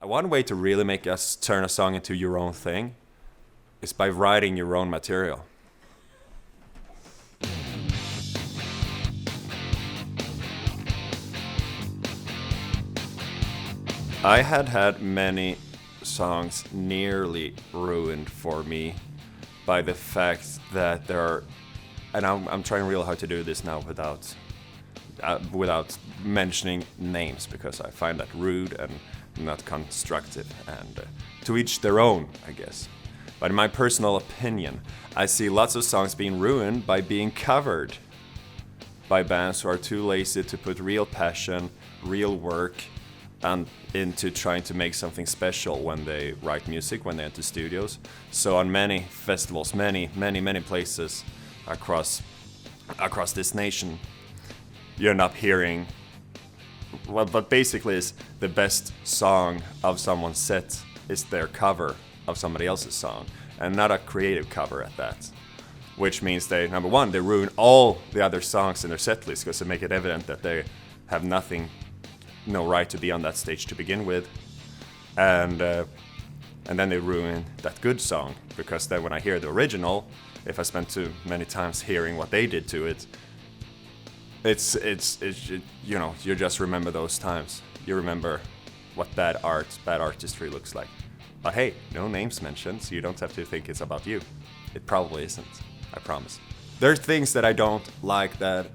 One way to really make us turn a song into your own thing is by writing your own material. I had many songs nearly ruined for me by the fact that there are, and I'm trying real hard to do this now without mentioning names, because I find that rude and not constructive, and to each their own, I guess. But in my personal opinion, I see lots of songs being ruined by being covered by bands who are too lazy to put real passion, real work, and into trying to make something special when they write music, when they enter studios. So on many festivals, many places across this nation, you end up hearing what basically is the best song of someone's set is their cover of somebody else's song, and not a creative cover at that. Which means they, number one, they ruin all the other songs in their set list because they make it evident that they have no right to be on that stage to begin with, and then they ruin that good song, because then when I hear the original, if I spend too many times hearing what they did to it, it's you know, you just remember those times. You remember what bad artistry looks like. But hey, no names mentioned, so you don't have to think it's about you. It probably isn't, I promise. There are things that I don't like that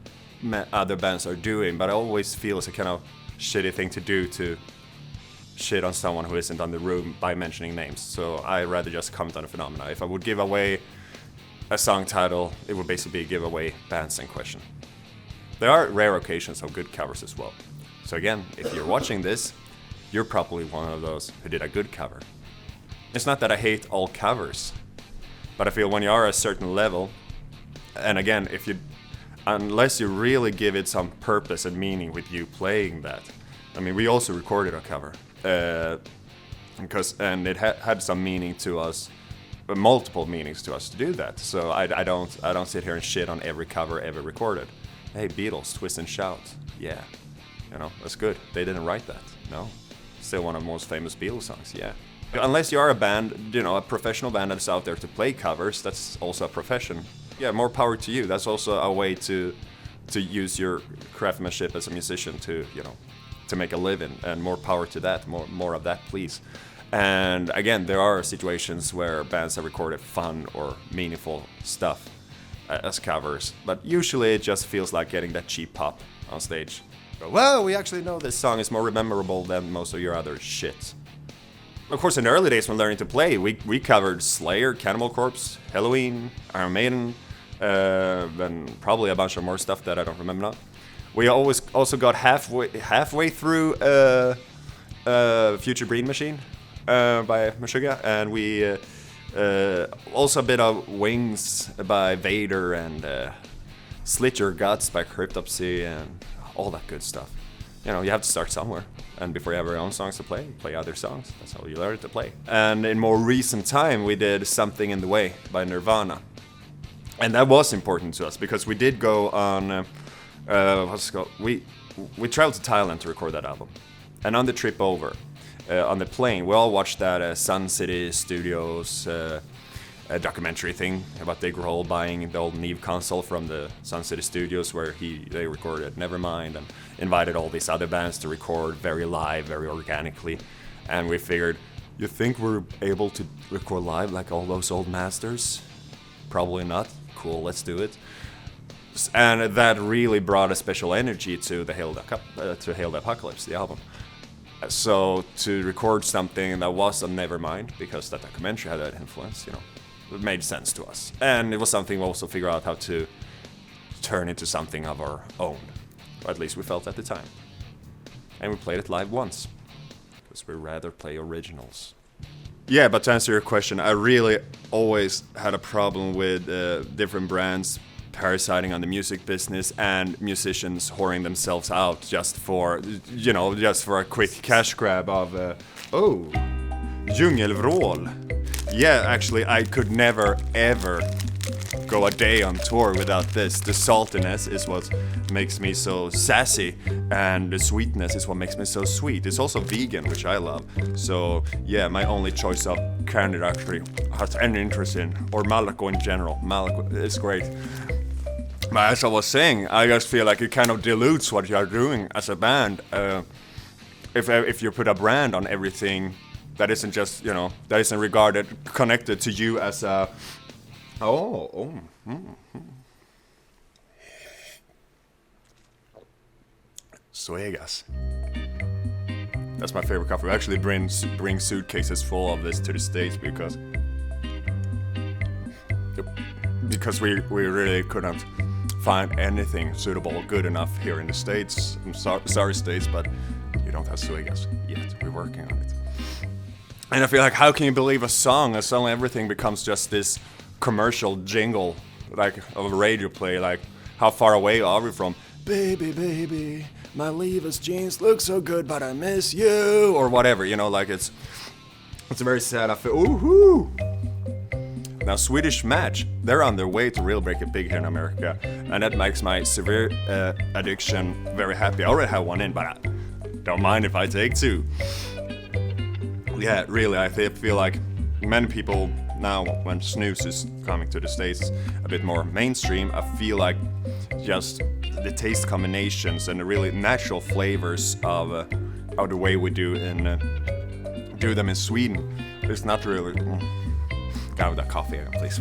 other bands are doing, but I always feel it's a kind of shitty thing to do, to shit on someone who isn't on the room by mentioning names. So I rather just comment on the phenomena. If I would give away a song title, it would basically give away bands in question. There are rare occasions of good covers as well. So again, if you're watching this, you're probably one of those who did a good cover. It's not that I hate all covers, but I feel when you are at a certain level, and again, unless you really give it some purpose and meaning with you playing that. I mean, we also recorded a cover, and it had some meaning to us, multiple meanings to us to do that. So I don't sit here and shit on every cover ever recorded. Hey, Beatles, Twist and Shout, yeah, you know, that's good. They didn't write that, no. Still one of the most famous Beatles songs, yeah. Unless you are a band, you know, a professional band that's out there to play covers, that's also a profession. Yeah, more power to you. That's also a way to use your craftsmanship as a musician to, you know, to make a living, and more power to that. More of that, please. And again, there are situations where bands have recorded fun or meaningful stuff as covers, but usually it just feels like getting that cheap pop on stage. Well, we actually know this song is more memorable than most of your other shit. Of course, in the early days when learning to play, we covered Slayer, Cannibal Corpse, Halloween, Iron Maiden, and probably a bunch of more stuff that I don't remember now. We also got halfway through Future Breed Machine by Meshuggah, and we also a bit of Wings by Vader, and Slit Your Guts by Cryptopsy, and all that good stuff. You know, you have to start somewhere, and before you have your own songs to play other songs. That's how you learn to play. And in more recent time, we did Something in the Way by Nirvana. And that was important to us, because we did go on, what's it called? We traveled to Thailand to record that album. And on the trip over, on the plane, we all watched that Sun City Studios a documentary thing about Dave Grohl buying the old Neve console from the Sun City Studios where they recorded Nevermind, and invited all these other bands to record very live, very organically. And we figured, you think we're able to record live like all those old masters? Probably not. Cool, let's do it. And that really brought a special energy to the Hail the Apocalypse, the album. So to record something that was on Nevermind, because that documentary had that influence, you know, it made sense to us. And it was something we also figured out how to turn into something of our own. Or at least we felt at the time. And we played it live once, because we rather play originals. Yeah, but to answer your question, I really always had a problem with different brands parasiting on the music business and musicians whoring themselves out just for a quick cash grab of, djungelvrål. Yeah, actually, I could never, ever go a day on tour without this. The saltiness is what makes me so sassy, and the sweetness is what makes me so sweet. It's also vegan, which I love. So yeah, my only choice of candy actually has any interest in, or Malaco in general. Malaco is great. But as I was saying, I just feel like it kind of dilutes what you are doing as a band. If you put a brand on everything that isn't just, that isn't regarded, connected to you as a... Suegas. That's my favorite coffee. We actually bring suitcases full of this to the States because we really couldn't find anything suitable, good enough here in the States. I'm sorry States, but you don't have Suegas yet. We're working on it. And I feel like, how can you believe a song and suddenly everything becomes just this commercial jingle, like of a radio play, like how far away are we from baby, baby, my Levi's jeans look so good, but I miss you, or whatever, like it's very sad. I feel, ooh. Now Swedish Match, they're on their way to really break it big here in America, and that makes my severe addiction very happy. I already have one in, but I don't mind if I take two. Yeah, really, I feel like many people now, when snus is coming to the States a bit more mainstream, I feel like just the taste combinations and the really natural flavors of the way we do them in Sweden, it's not really... Down with that coffee again, please.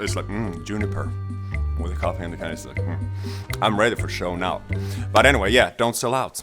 It's like juniper with the coffee and the kind of like. I'm ready for show now. But anyway, yeah, don't sell out.